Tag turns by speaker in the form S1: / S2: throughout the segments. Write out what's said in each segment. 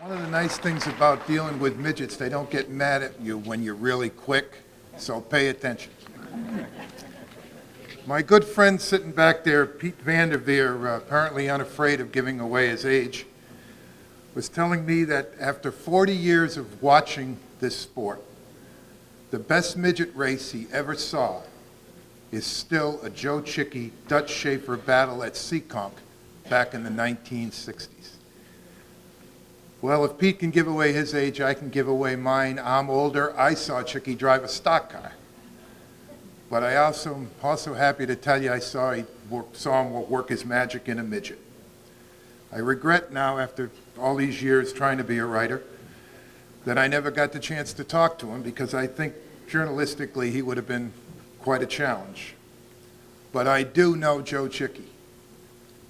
S1: One of the nice things about dealing with midgets, they don't get mad at you when you're really quick, so pay attention. My good friend sitting back there, Pete Vanderveer, apparently unafraid of giving away his age, was telling me that after 40 years of watching this sport, the best midget race he ever saw is still a Joe Csiki Dutch Schaefer battle at Seekonk back in the 1960s. Well, if Pete can give away his age, I can give away mine. I'm older. I saw Csiki drive a stock car. But I am also happy to tell you I saw him work his magic in a midget. I regret now, after all these years trying to be a writer, that I never got the chance to talk to him, because I think journalistically he would have been quite a challenge. But I do know Joe Csiki,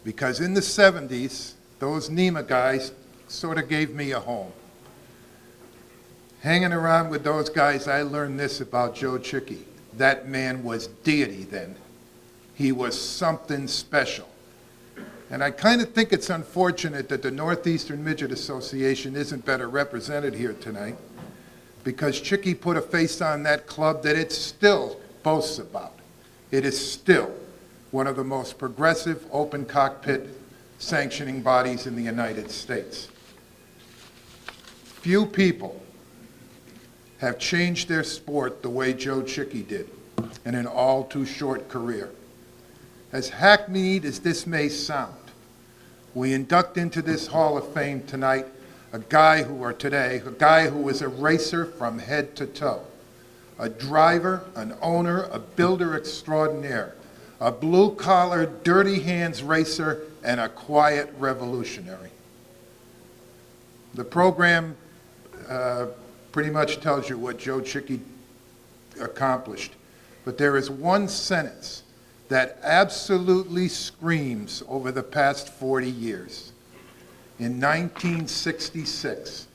S1: because in the 70s, those NEMA guys sort of gave me a home. Hanging around with those guys, I learned this about Joe Csiki. That man was deity then. He was something special. And I kind of think it's unfortunate that the Northeastern Midget Association isn't better represented here tonight, because Csiki put a face on that club that it still boasts about. It is still one of the most progressive open cockpit sanctioning bodies in the United States. Few people have changed their sport the way Joe Csiki did in an all too short career. As hackneyed as this may sound, we induct into this Hall of Fame tonight a guy who was a racer from head to toe, a driver, an owner, a builder extraordinaire, a blue-collar, dirty hands racer, and a quiet revolutionary. The program pretty much tells you what Joe Csiki accomplished, but there is one sentence that absolutely screams over the past 40 years. In 1966,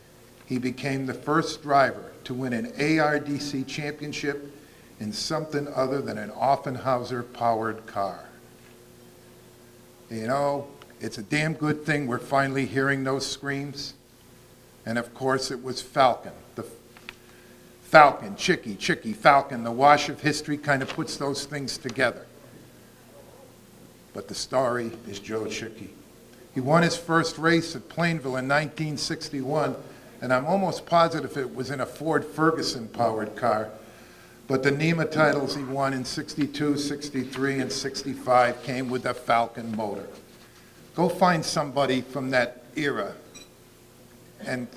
S1: he became the first driver to win an ARDC championship in something other than an Offenhauser-powered car. You know, it's a damn good thing we're finally hearing those screams. And of course, it was Falcon. The Falcon, Csiki, Falcon. The wash of history kind of puts those things together. But the story is Joe Csiki. He won his first race at Plainville in 1961, and I'm almost positive it was in a Ford Ferguson-powered car. But the NEMA titles he won in 62, 63, and 65 came with the Falcon motor. Go find somebody from that era, and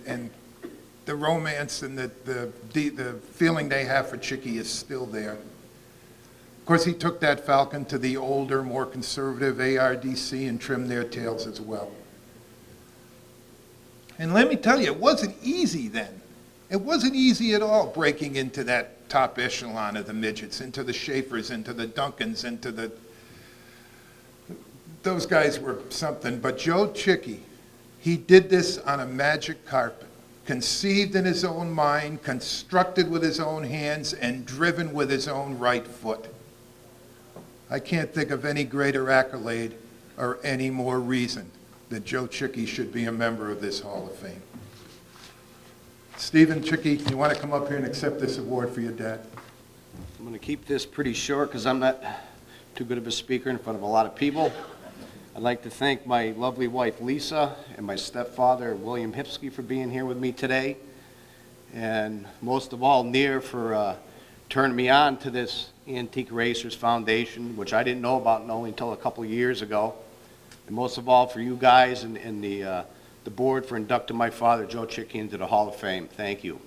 S1: the romance and the feeling they have for Csiki is still there. Of course, he took that Falcon to the older, more conservative ARDC and trimmed their tails as well. And let me tell you, it wasn't easy then. It wasn't easy at all breaking into that top echelon of the midgets, into the Schaefers, into the Duncans, into the... Those guys were something. But Joe Csiki, he did this on a magic carpet, conceived in his own mind, constructed with his own hands, and driven with his own right foot. I can't think of any greater accolade or any more reason that Joe Csiki should be a member of this Hall of Fame. Stephen Csiki, you want to come up here and accept this award for your dad?
S2: I'm going to keep this pretty short because I'm not too good of a speaker in front of a lot of people. I'd like to thank my lovely wife Lisa and my stepfather William Hipsky for being here with me today, and most of all Near for turning me on to this Antique Racers Foundation, which I didn't know about until a couple years ago, and most of all for you guys and the board for inducting my father Joe Csiki into the Hall of Fame. Thank you.